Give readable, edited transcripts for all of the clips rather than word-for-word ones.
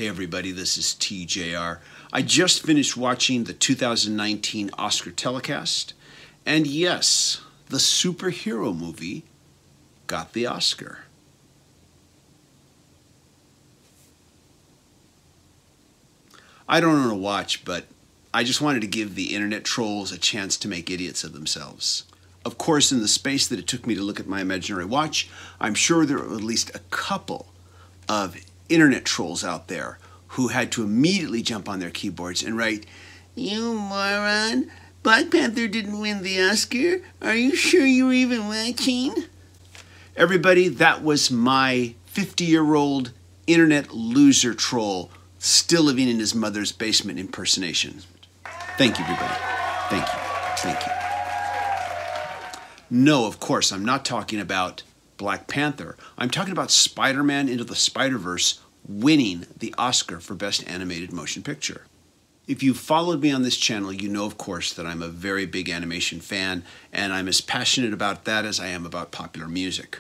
Hey everybody, this is TJR. I just finished watching the 2019 Oscar telecast, and yes, the superhero movie got the Oscar. I don't own a watch, but I just wanted to give the internet trolls a chance to make idiots of themselves. Of course, in the space that it took me to look at my imaginary watch, I'm sure there are at least a couple of internet trolls out there who had to immediately jump on their keyboards and write, "You moron! Black Panther didn't win the Oscar. Are you sure you were even watching?" Everybody, that was my 50-year-old internet loser troll still living in his mother's basement impersonation. Thank you, everybody. Thank you. Thank you. No, of course, I'm not talking about Black Panther. I'm talking about Spider-Man Into the Spider-Verse winning the Oscar for Best Animated Motion Picture. If you've followed me on this channel, you know, of course, that I'm a very big animation fan, and I'm as passionate about that as I am about popular music.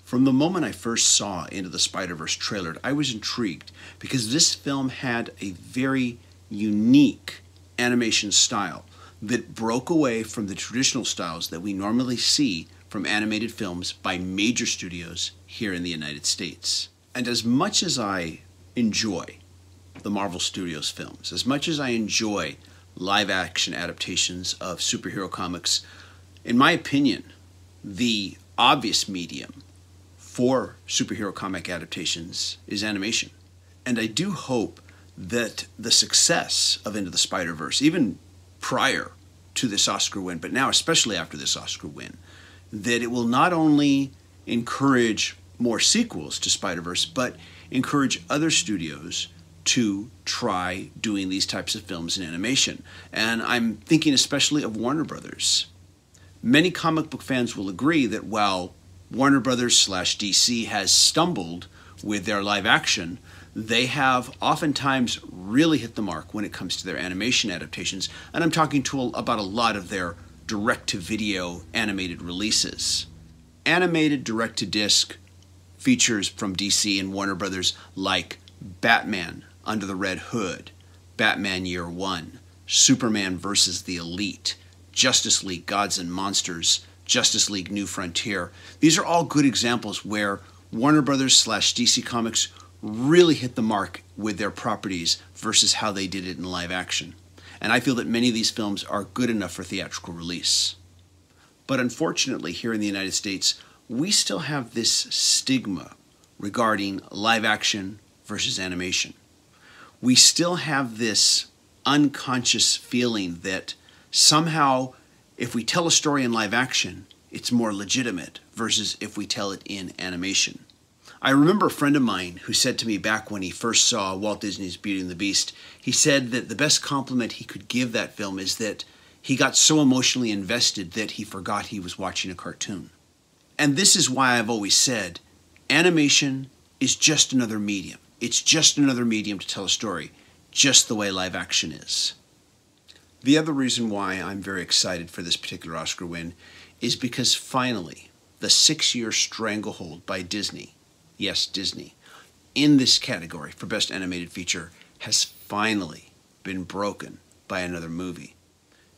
From the moment I first saw Into the Spider-Verse trailer, I was intrigued because this film had a very unique animation style that broke away from the traditional styles that we normally see from animated films by major studios here in the United States. And as much as I enjoy the Marvel Studios films, as much as I enjoy live-action adaptations of superhero comics, in my opinion, the obvious medium for superhero comic adaptations is animation. And I do hope that the success of Into the Spider-Verse, even prior to this Oscar win, but now especially after this Oscar win, that it will not only encourage more sequels to Spider-Verse, but encourage other studios to try doing these types of films in animation. And I'm thinking especially of Warner Brothers. Many comic book fans will agree that while Warner Brothers / DC has stumbled with their live action, they have oftentimes really hit the mark when it comes to their animation adaptations. And I'm talking about a lot of their direct-to-video animated releases. Animated direct-to-disc features from DC and Warner Brothers like Batman Under the Red Hood, Batman Year One, Superman vs. the Elite, Justice League Gods and Monsters, Justice League New Frontier. These are all good examples where Warner Brothers / DC Comics really hit the mark with their properties versus how they did it in live action. And I feel that many of these films are good enough for theatrical release. But unfortunately, here in the United States, we still have this stigma regarding live action versus animation. We still have this unconscious feeling that somehow if we tell a story in live action, it's more legitimate versus if we tell it in animation. I remember a friend of mine who said to me back when he first saw Walt Disney's Beauty and the Beast, he said that the best compliment he could give that film is that he got so emotionally invested that he forgot he was watching a cartoon. And this is why I've always said, animation is just another medium. It's just another medium to tell a story, just the way live action is. The other reason why I'm very excited for this particular Oscar win is because finally, the 6-year stranglehold by Disney, yes, Disney, in this category for Best Animated Feature has finally been broken by another movie.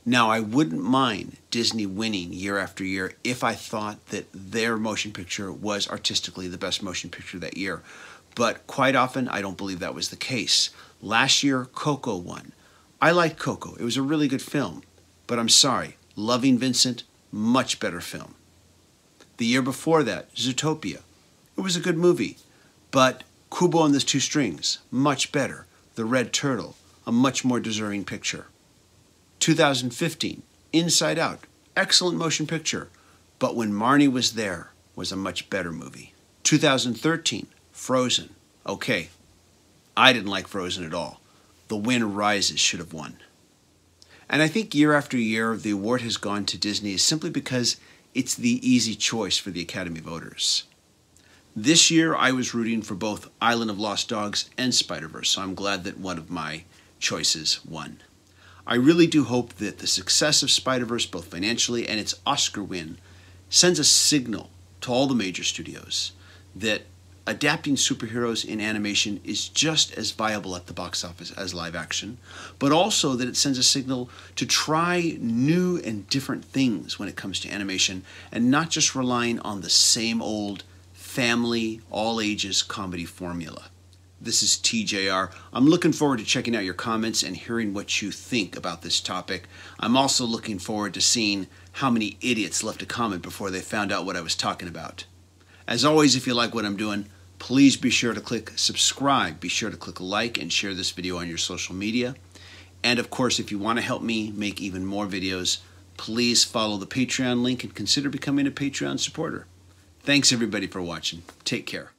Now, I wouldn't mind Disney winning year after year if I thought that their motion picture was artistically the best motion picture that year. But quite often, I don't believe that was the case. Last year, Coco won. I liked Coco. It was a really good film. But I'm sorry, Loving Vincent, much better film. The year before that, Zootopia. It was a good movie. But Kubo and the Two Strings, much better. The Red Turtle, a much more deserving picture. 2015, Inside Out, excellent motion picture, but When Marnie Was There was a much better movie. 2013, Frozen. Okay, I didn't like Frozen at all. The Wind Rises should have won. And I think year after year, the award has gone to Disney simply because it's the easy choice for the Academy voters. This year, I was rooting for both Island of Lost Dogs and Spider-Verse, so I'm glad that one of my choices won. I really do hope that the success of Spider-Verse, both financially and its Oscar win, sends a signal to all the major studios that adapting superheroes in animation is just as viable at the box office as live action, but also that it sends a signal to try new and different things when it comes to animation and not just relying on the same old family, all ages comedy formula. This is TJR. I'm looking forward to checking out your comments and hearing what you think about this topic. I'm also looking forward to seeing how many idiots left a comment before they found out what I was talking about. As always, if you like what I'm doing, please be sure to click subscribe. Be sure to click like and share this video on your social media. And of course, if you want to help me make even more videos, please follow the Patreon link and consider becoming a Patreon supporter. Thanks everybody for watching. Take care.